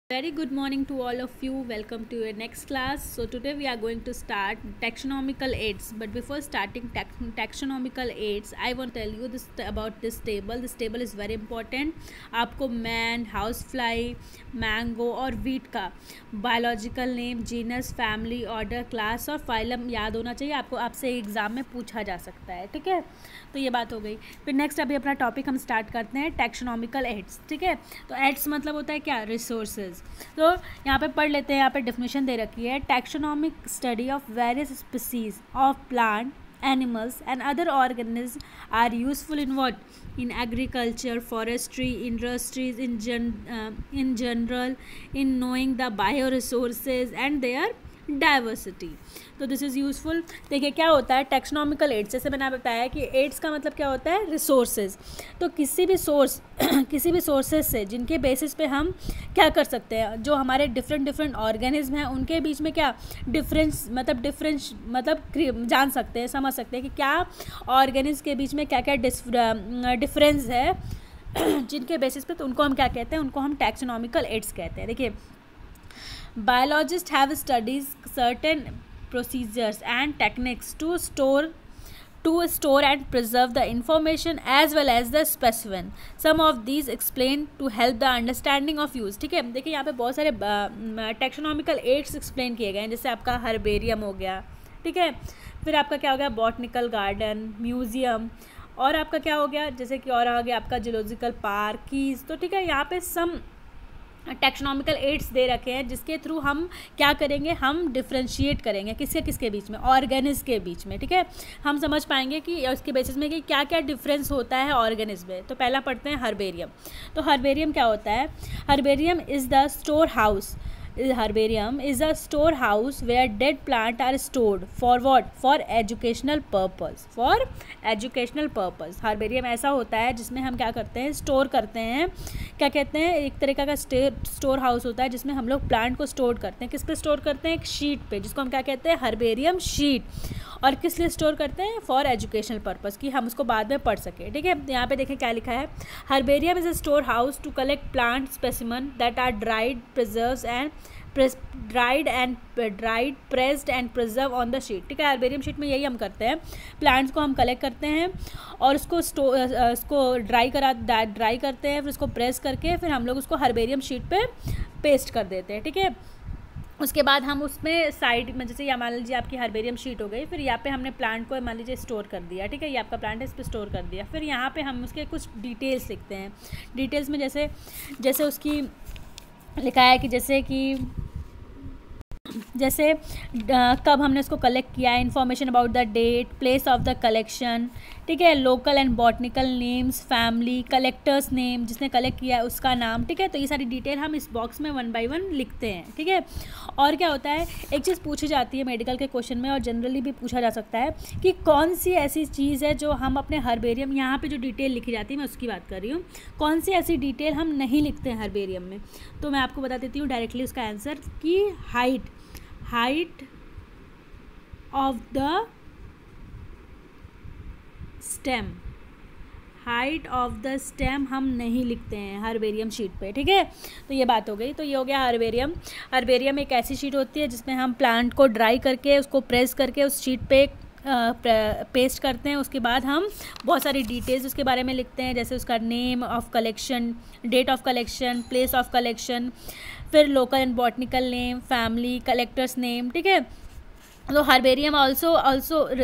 Very good morning to all of you. Welcome to your next class. So today we are going to start taxonomical aids. But before starting taxonomical aids, I want to tell you this about this table. This table is very important. आपको man, housefly, mango और wheat का biological name, genus, family, order, class और phylum याद होना चाहिए. आपको आपसे exam में पूछा जा सकता है. ठीक है, तो ये बात हो गई. फिर नेक्स्ट अभी अपना टॉपिक हम स्टार्ट करते हैं टैक्सोनॉमिकल एड्स. ठीक है, तो एड्स मतलब होता है क्या, रिसोर्सेज. तो यहाँ पे पढ़ लेते हैं. यहाँ पे डेफिनेशन दे रखी है, taxonomic study of various species of plant, animals and other organisms are useful in what, in agriculture, forestry, industries in general, in knowing the bioresources and their diversity. तो दिस इज़ यूज़फुल. देखिए क्या होता है taxonomical aids, जैसे मैंने बताया कि ads का मतलब क्या होता है, रिसोर्सेज. तो किसी भी सोर्सेज से जिनके बेसिस पे हम क्या कर सकते हैं, जो हमारे डिफरेंट ऑर्गेनिज्म हैं उनके बीच में क्या डिफरेंस मतलब जान सकते हैं, समझ सकते हैं कि क्या ऑर्गेनिज्म के बीच में क्या क्या डिफरेंस है जिनके बेसिस पे. तो उनको हम क्या कहते हैं, उनको हम टैक्सोनॉमिकल एड्स कहते हैं. देखिए, biologists have studied certain procedures and techniques to store and preserve the information as well as the specimen. Some of these explained to help the understanding of use. ठीक है, देखिए यहाँ पे बहुत सारे टैक्सोनॉमिकल एड्स एक्सप्लेन किए गए हैं. जैसे आपका हर्बेरियम हो गया, ठीक है, फिर आपका क्या हो गया, बॉटनिकल गार्डन, म्यूजियम, और आपका क्या हो गया, जैसे कि और आ गया आपका जूलॉजिकल पार्क, कीज. तो ठीक है, यहाँ पे सम टैक्सोनॉमिकल एड्स दे रखे हैं जिसके थ्रू हम क्या करेंगे, हम डिफ्रेंशिएट करेंगे किसके बीच में, ऑर्गेनिज्म के बीच में. ठीक है, हम समझ पाएंगे कि उसके बेसिस में कि क्या क्या डिफरेंस होता है ऑर्गेनिज्म में. तो पहला पढ़ते हैं हर्बेरियम. तो हर्बेरियम क्या होता है, herbarium is the store house. Herbarium is a storehouse where dead plants are stored for what, for educational purpose. For educational purpose. Herbarium ऐसा होता है जिसमें हम क्या करते हैं, स्टोर करते हैं. क्या कहते हैं, एक तरीका का स्टोर हाउस होता है जिसमें हम लोग प्लांट को स्टोर करते हैं. किस पे स्टोर करते हैं, एक शीट पे, जिसको हम क्या कहते हैं, हर्बेरियम शीट. और किस लिए स्टोर करते हैं, फॉर एजुकेशनल पर्पज़, कि हम उसको बाद में पढ़ सकें. ठीक है, यहाँ पे देखें क्या लिखा है, herbarium is a store house to collect plant specimen that are dried, preserved and pressed and preserve on the sheet. ठीक है, हर्बेरियम शीट में यही हम करते हैं, प्लांट्स को हम कलेक्ट करते हैं और उसको ड्राई करते हैं, फिर उसको प्रेस करके फिर हम लोग उसको हर्बेरियम शीट पे पेस्ट कर देते हैं. ठीक है, उसके बाद हम उसमें साइड में, जैसे ये मान लीजिए आपकी हर्बेरियम शीट हो गई, फिर यहाँ पे हमने प्लांट को मान लीजिए स्टोर कर दिया. ठीक है, ये आपका प्लांट है, इस पर स्टोर कर दिया. फिर यहाँ पे हम उसके कुछ डिटेल्स लिखते हैं. डिटेल्स में जैसे उसकी लिखा है कि जैसे कब हमने उसको कलेक्ट किया, information about the date, place of the collection. ठीक है, local and botanical names, family, collectors name, जिसने कलेक्ट किया है उसका नाम. ठीक है, तो ये सारी डिटेल हम इस बॉक्स में 1 by 1 लिखते हैं. ठीक है, और क्या होता है, एक चीज़ पूछी जाती है मेडिकल के क्वेश्चन में और जनरली भी पूछा जा सकता है कि कौन सी ऐसी चीज़ है जो हम अपने हर्बेरियम, यहाँ पर जो डिटेल लिखी जाती है मैं उसकी बात कर रही हूँ, कौन सी ऐसी डिटेल हम नहीं लिखते हैं हर्बेरियम में. तो मैं आपको बता देती हूँ डायरेक्टली उसका आंसर, कि height of the stem. Height of the stem हम नहीं लिखते हैं हर्बेरियम शीट पे. ठीक है, तो ये बात हो गई. तो ये हो गया हर्बेरियम. हर्बेरियम एक ऐसी शीट होती है जिसमें हम प्लांट को ड्राई करके उसको प्रेस करके उस शीट पे पेस्ट करते हैं. उसके बाद हम बहुत सारी डिटेल्स उसके बारे में लिखते हैं, जैसे उसका name of collection, date of collection, place of collection, फिर local and botanical name, family, collectors name. ठीक है, तो herbarium also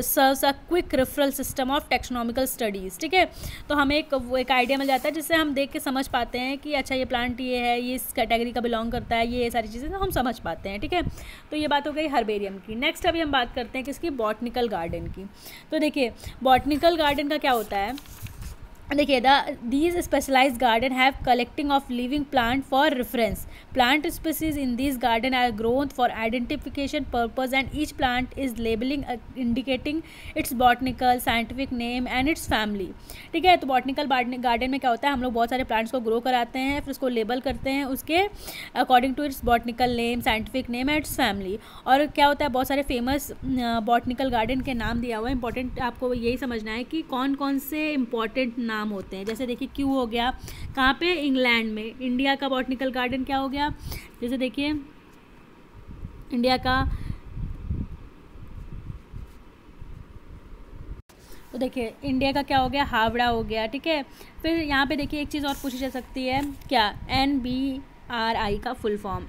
serves a quick referral system of taxonomical studies. ठीक है, तो हमें एक आइडिया मिल जाता है जिससे हम देख के समझ पाते हैं कि अच्छा ये प्लांट ये है, ये इस कैटेगरी का बिलोंग करता है, ये सारी चीज़ें हम समझ पाते हैं. ठीक है, तो ये बात हो गई हर्बेरियम की. नेक्स्ट अभी हम बात करते हैं किसकी, बॉटनिकल गार्डन की. तो देखिए बॉटनिकल गार्डन का क्या होता है, देखिए these specialized garden have collecting of living plant for reference. Plant species in these garden are grown for identification purpose and each plant is labeling indicating its botanical scientific name and its family. ठीक है, तो botanical garden में क्या होता है, हम लोग बहुत सारे प्लांट्स को ग्रो कराते हैं, फिर उसको लेबल करते हैं उसके according to its botanical name, scientific name and its family. और क्या होता है, बहुत सारे फेमस बॉटनिकल गार्डन के नाम दिया हुआ है. इंपॉर्टेंट आपको यही समझना है कि कौन कौन से इंपॉर्टेंट नाम नाम होते हैं। जैसे देखिए क्यू हो गया, कहाँ पे, इंग्लैंड में। इंडिया का बॉटनिकल गार्डन क्या हो गया, जैसे देखिए इंडिया का, तो देखिए इंडिया का क्या हो गया, हावड़ा हो गया, ठीक है। फिर यहाँ पे देखिए एक चीज़ और पूछी जा सकती है, क्या, NBRI का फुल फॉर्म,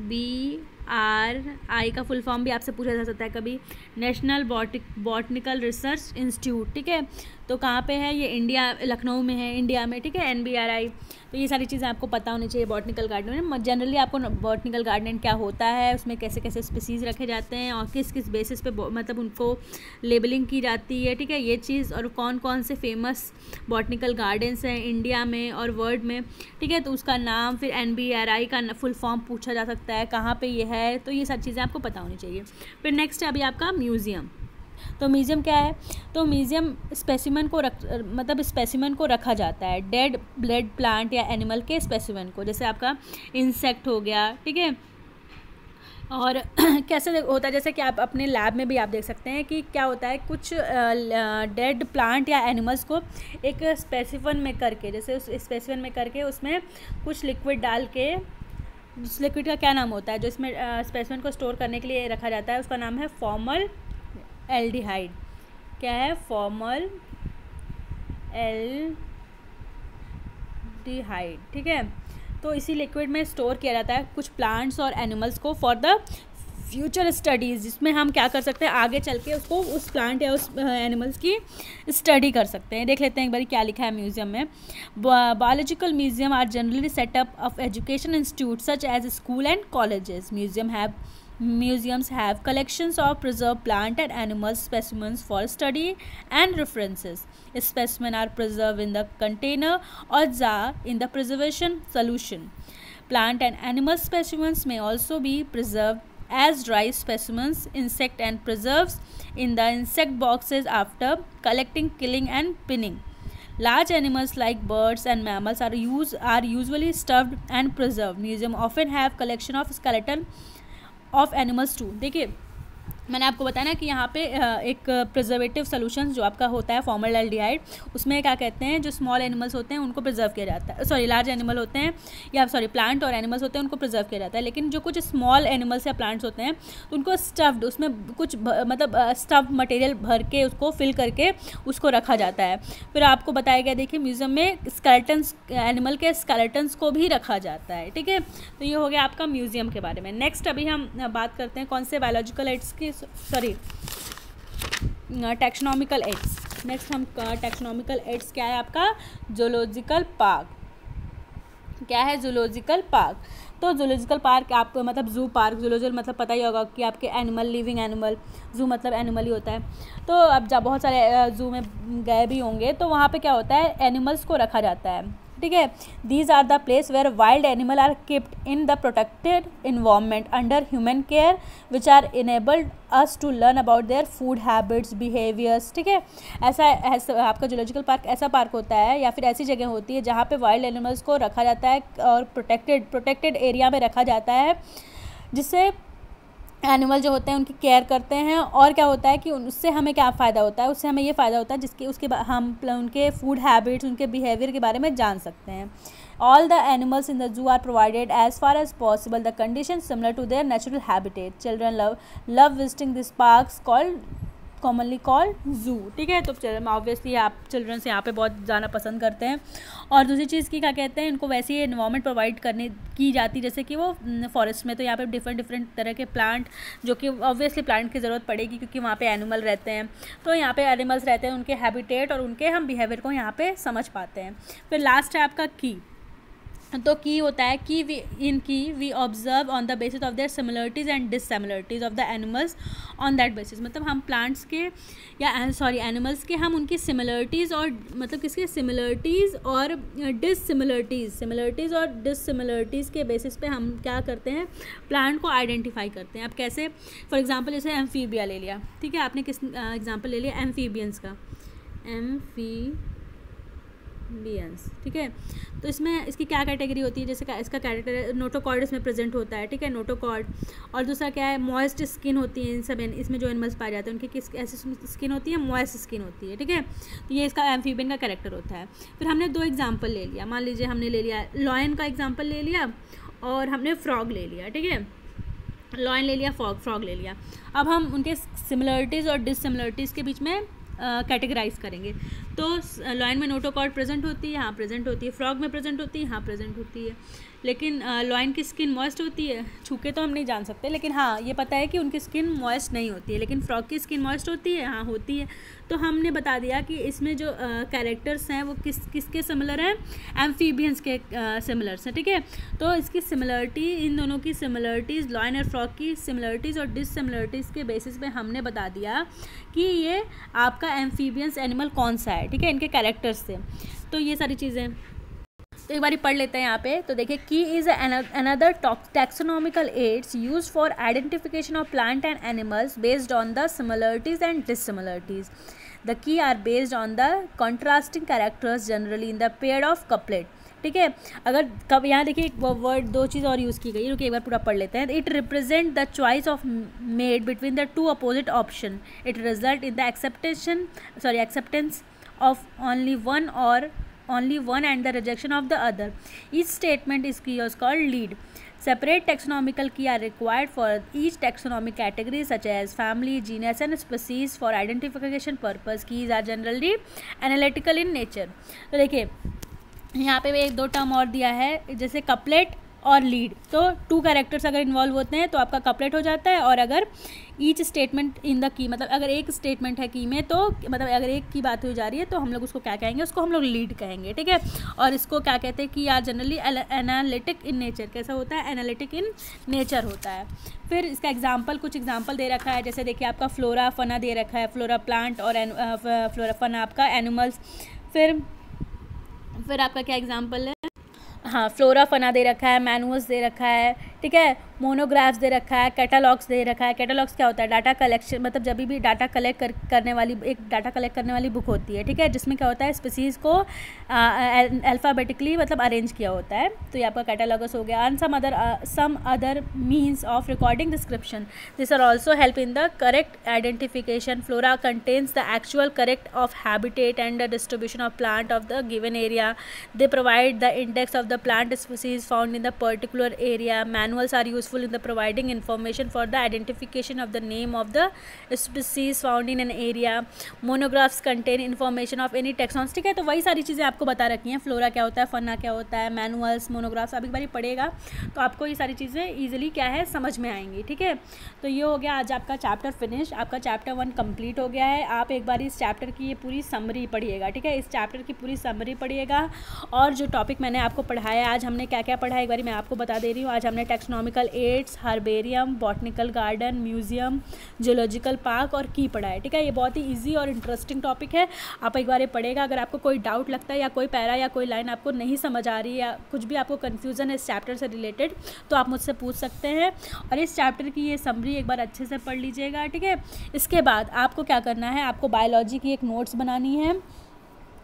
NBRI का फुल फॉर्म भी आपसे पूछा जा सकता है कभी, नेशनल बॉटनिकल रिसर्च इंस्टीट्यूट, ठीक है। तो कहाँ पे है ये, इंडिया, लखनऊ में है, इंडिया में, ठीक है, NBRI। तो ये सारी चीज़ें आपको पता होनी चाहिए बॉटनिकल गार्डन में। जनरली आपको बॉटनिकल गार्डन क्या होता है, उसमें कैसे कैसे स्पीसीज़ रखे जाते हैं और किस किस बेसिस पे मतलब उनको लेबलिंग की जाती है, ठीक है, ये चीज़, और कौन कौन से फेमस बॉटनिकल गार्डन्स हैं इंडिया में और वर्ल्ड में, ठीक है। तो उसका नाम, फिर NBRI का फुल फॉर्म पूछा जा सकता है, कहाँ पे ये है, तो ये सारी चीज़ें आपको पता होनी चाहिए। फिर नेक्स्ट है अभी आपका म्यूज़ियम। तो म्यूज़ियम क्या है, तो म्यूज़ियम स्पेसिमेन को मतलब स्पेसिमेन को रखा जाता है, डेड ब्लड प्लांट या एनिमल के स्पेसिमेन को, जैसे आपका इंसेक्ट हो गया, ठीक है। और कैसे होता है, जैसे कि आप अपने लैब में भी आप देख सकते हैं कि क्या होता है, कुछ डेड प्लांट या एनिमल्स को एक स्पेसिफन में करके, जैसे उस स्पेसिफन में करके उसमें कुछ लिक्विड डाल के, उस लिक्विड का क्या नाम होता है जो इसमें स्पेसिफन को स्टोर करने के लिए रखा जाता है, उसका नाम है फॉर्मल एल्डिहाइड। क्या है, फॉर्मल एल्डिहाइड, ठीक है। तो इसी लिक्विड में स्टोर किया जाता है कुछ प्लांट्स और एनिमल्स को फॉर द फ्यूचर स्टडीज़, जिसमें हम क्या कर सकते हैं, आगे चल के उसको, उस प्लांट या उस एनिमल्स की स्टडी कर सकते हैं। देख लेते हैं एक बार क्या लिखा है म्यूजियम में। Biological museum are generally setup of education institute such as school and colleges. Museums have collections of preserved plant and animal specimens for study and references. Specimens are preserved in the container or jar in the preservation solution. Plant and animal specimens may also be preserved as dry specimens, insect and preserves in the insect boxes after collecting, killing and pinning. Large animals like birds and mammals are usually stuffed and preserved. Museum often have collection of skeleton of animals too. देखिए मैंने आपको बताया ना कि यहाँ पे एक preservative solution जो आपका होता है फॉर्मल एल्डिहाइड, उसमें क्या कहते हैं, जो स्मॉल एनिमल्स होते हैं उनको प्रिजर्व किया जाता है, सॉरी लार्ज एनिमल होते हैं या प्लांट और एनिमल्स होते हैं उनको प्रिजर्व किया जाता है। लेकिन जो कुछ स्मॉल एनिमल्स या प्लांट्स होते हैं तो उनको स्टफ्ड, उसमें कुछ मतलब स्टफ मटेरियल भर के उसको फिल करके उसको रखा जाता है। फिर आपको बताया गया, देखिए म्यूजियम में स्केलेटन्स, एनिमल के स्केलेटन्स को भी रखा जाता है, ठीक है। तो ये हो गया आपका म्यूजियम के बारे में। नेक्स्ट अभी हम बात करते हैं कौन से बायोलॉजिकल एड्स की, सॉरी टैक्सोनॉमिकल एड्स। नेक्स्ट हम टैक्सोनॉमिकल एड्स क्या है आपका, जूलॉजिकल पार्क। क्या है, जूलॉजिकल पार्क। तो जूलॉजिकल पार्क आपको मतलब जू पार्क, जूलॉजिकल मतलब पता ही होगा कि आपके एनिमल, लिविंग एनिमल, जू मतलब एनिमल ही होता है। तो अब जब बहुत सारे जू में गए भी होंगे तो वहाँ पे क्या होता है, एनिमल्स को रखा जाता है, ठीक है। These are the place where wild animal are kept in the protected environment under human care which are enabled us to learn about their food habits, behaviours, ठीक है। ऐसा आपका जूलॉजिकल पार्क ऐसा पार्क होता है या फिर ऐसी जगह होती है जहाँ पे वाइल्ड एनिमल्स को रखा जाता है और प्रोटेक्टेड एरिया में रखा जाता है, जिससे एनिमल जो होते हैं उनकी केयर करते हैं। और क्या होता है कि उससे हमें क्या फ़ायदा होता है, उससे हमें ये फ़ायदा होता है जिसके उसके हम उनके फूड हैबिट्स, उनके बिहेवियर के बारे में जान सकते हैं। All the animals in the zoo are provided as far as possible the condition similar to their natural habitat. Children love visiting this parks commonly called zoo, ठीक है। तो ऑब्वियसली आप चिल्ड्रंस यहाँ पे बहुत जाना पसंद करते हैं। और दूसरी चीज़ की क्या कहते हैं, इनको वैसी एनवायरनमेंट प्रोवाइड करने की जाती जैसे कि वो फॉरेस्ट में, तो यहाँ पे डिफरेंट तरह के प्लांट, जो कि ऑब्वियसली प्लांट की ज़रूरत पड़ेगी क्योंकि वहाँ पे एनिमल रहते हैं। तो यहाँ पे एनिमल्स रहते हैं, उनके हैबिटेट और उनके हम बिहेवियर को यहाँ पे समझ पाते हैं। फिर लास्ट है आपका की। तो की होता है कि we observe on the basis of their similarities and dissimilarities of the animals on that basis. मतलब हम प्लांट्स के या एनिमल्स के हम उनकी सिमिलरिटीज़ और मतलब किसकी सिमिलरिटीज़ और डिससिमिलरिटीज़ के बेसिस पे हम क्या करते हैं, प्लांट को आइडेंटिफाई करते हैं। अब कैसे, फॉर एग्जांपल जैसे एम्फीबिया ले लिया, ठीक है, आपने किस एग्जांपल ले लिया एम्फीबियंस का, एम्फीबियंस, ठीक है। तो इसमें इसकी क्या कैटेगरी होती है, जैसे इसका कैरेक्टर नोटोकॉर्ड इसमें प्रेजेंट होता है, ठीक है, नोटोकॉर्ड। और दूसरा क्या है, मॉइस्ट स्किन होती है इन सब, इसमें जो एनिमल्स पाए जाते हैं उनकी किस ऐसी स्किन होती है, मॉइस्ट स्किन होती है, ठीक है। तो ये इसका एम्फीबियन का कैरेक्टर होता है। फिर हमने 2 एग्जाम्पल ले लिया, मान लीजिए हमने ले लिया लॉयन का एग्जाम्पल ले लिया और हमने फ्रॉग ले लिया, ठीक है, लॉयन ले लिया, फ्रॉग ले लिया। अब हम उनके सिमिलरिटीज़ और डिससिमिलरिटीज़ के बीच में कैटेगराइज करेंगे। तो लॉयन में नोटोकॉर्ड प्रेजेंट होती है, यहाँ प्रेजेंट होती है, फ्रॉग में प्रेजेंट होती है, यहाँ प्रेजेंट होती है। लेकिन लॉयन की स्किन मॉइस्ट होती है, छूके तो हम नहीं जान सकते, लेकिन हाँ ये पता है कि उनकी स्किन मॉइस्ट नहीं होती है। लेकिन फ्रॉग की स्किन मॉइस्ट होती है, हाँ होती है। तो हमने बता दिया कि इसमें जो कैरेक्टर्स हैं वो किसके सिमिलर हैं, एम्फीबियंस के सिमिलर्स हैं, ठीक है। तो इसकी सिमिलरिटी, इन दोनों की सिमिलरिटीज़, लॉयन और फ्रॉग की सिमिलरिटीज़ और डिससिमिलरिटीज़ के बेसिस पे हमने बता दिया कि ये आपका एम्फीबियंस एनिमल कौन सा है, ठीक है, इनके कैरेक्टर्स से। तो ये सारी चीज़ें तो एक बार पढ़ लेते हैं यहाँ पे। तो देखिए, key is another taxonomical aids use for identification of plant and animals based on the similarities and dissimilarities. The key are based on the contrasting characters generally in the pair of couplet, ठीक है। अगर कब यहाँ देखिए एक word, 2 चीज़ और use की गई है, रुकिए एक बार पूरा पढ़ लेते हैं। It represent the choice of made between the 2 opposite option. It result in the acceptance of only one and the rejection of the other. Each statement is called lead. Separate taxonomical key are required for each taxonomic category such as family, genus and species for identification purpose. Keys are generally analytical in nature. तो देखिए यहाँ पे 1-2 term और दिया है, जैसे couplet और lead. तो 2 कैरेक्टर्स अगर इन्वॉल्व होते हैं तो आपका कपलेट हो जाता है। और अगर each statement in the key, मतलब अगर एक स्टेटमेंट है की में, तो मतलब अगर एक की बात हो जा रही है तो हम लोग उसको क्या कहेंगे, उसको हम लोग लीड कहेंगे, ठीक है। और इसको क्या कहते हैं कि यार जनरली एनालिटिक इन नेचर, कैसा होता है, एनालिटिक इन नेचर होता है। फिर इसका एग्जाम्पल, कुछ एग्जाम्पल दे रखा है, जैसे देखिए आपका फ्लोरा फना दे रखा है, फ्लोरा प्लांट और फ्लोरा फना आपका एनिमल्स। फिर आपका क्या एग्जाम्पल है, हाँ फ्लोरा फना दे रखा है, मैनुअल्स दे रखा है, ठीक है, मोनोग्राफ्स दे रखा है, कैटालॉग्स दे रखा है। कैटालॉग्स क्या होता है, डाटा कलेक्शन, मतलब जब भी डाटा कलेक्ट करने वाली, एक डाटा कलेक्ट करने वाली बुक होती है, ठीक है, जिसमें क्या होता है, स्पीसीज़ को अल्फ़ाबेटिकली मतलब अरेंज किया होता है। तो ये आपका कैटालॉगस हो गया। And some other means of recording description, this are also help in the correct identification. Flora contains the actual correct of habitat and the distribution of plant of the given area. They provide the index of the plant species found in the particular area. Manuals are useful in the providing information for the identification of the name of the species found in an area. Monographs contain information of any taxons, ठीक है। तो वही सारी चीज़ें आपको बता रखी हैं, फ्लोरा क्या होता है, फना क्या होता है, मैनुअल्स, मोनोग्राफ्स, आप एक बार पढ़ेगा तो आपको ये सारी चीज़ें ईजिली क्या है समझ में आएंगी, ठीक है। तो ये हो गया आज आपका चैप्टर फिनिश, आपका चैप्टर 1 कंप्लीट हो गया है। आप एक बार इस चैप्टर की ये पूरी समरी पढ़िएगा, ठीक है, इस चैप्टर की पूरी समरी पढ़िएगा। और जो टॉपिक मैंने आपको पढ़ाया, आज हमने क्या क्या पढ़ा है एक बार मैं आपको बता दे रही हूँ। आज हमने taxonomical aids, herbarium, botanical garden, museum, geological park और की पढ़ा है, ठीक है। ये बहुत ही इजी और इंटरेस्टिंग टॉपिक है, आप एक बार ये पढ़ेगा। अगर आपको कोई डाउट लगता है या कोई पैरा या कोई लाइन आपको नहीं समझ आ रही है या कुछ भी आपको कन्फ्यूज़न है इस चैप्टर से रिलेटेड, तो आप मुझसे पूछ सकते हैं। और इस चैप्टर की ये समरी एक बार अच्छे से पढ़ लीजिएगा, ठीक है। इसके बाद आपको क्या करना है, आपको बायोलॉजी की एक नोट्स बनानी है,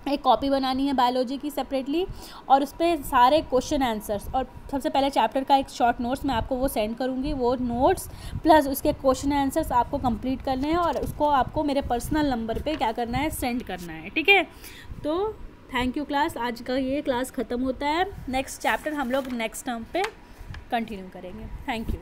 एक कॉपी बनानी है बायोलॉजी की सेपरेटली, और उस पर सारे क्वेश्चन आंसर्स, और सबसे पहले चैप्टर का एक शॉर्ट नोट्स मैं आपको वो सेंड करूँगी, वो नोट्स प्लस उसके क्वेश्चन आंसर्स आपको कंप्लीट करने हैं और उसको आपको मेरे पर्सनल नंबर पे क्या करना है, सेंड करना है, ठीक है। तो थैंक यू क्लास, आज का ये क्लास ख़त्म होता है। नेक्स्ट चैप्टर हम लोग नेक्स्ट टर्म पे कंटिन्यू करेंगे। Thank you.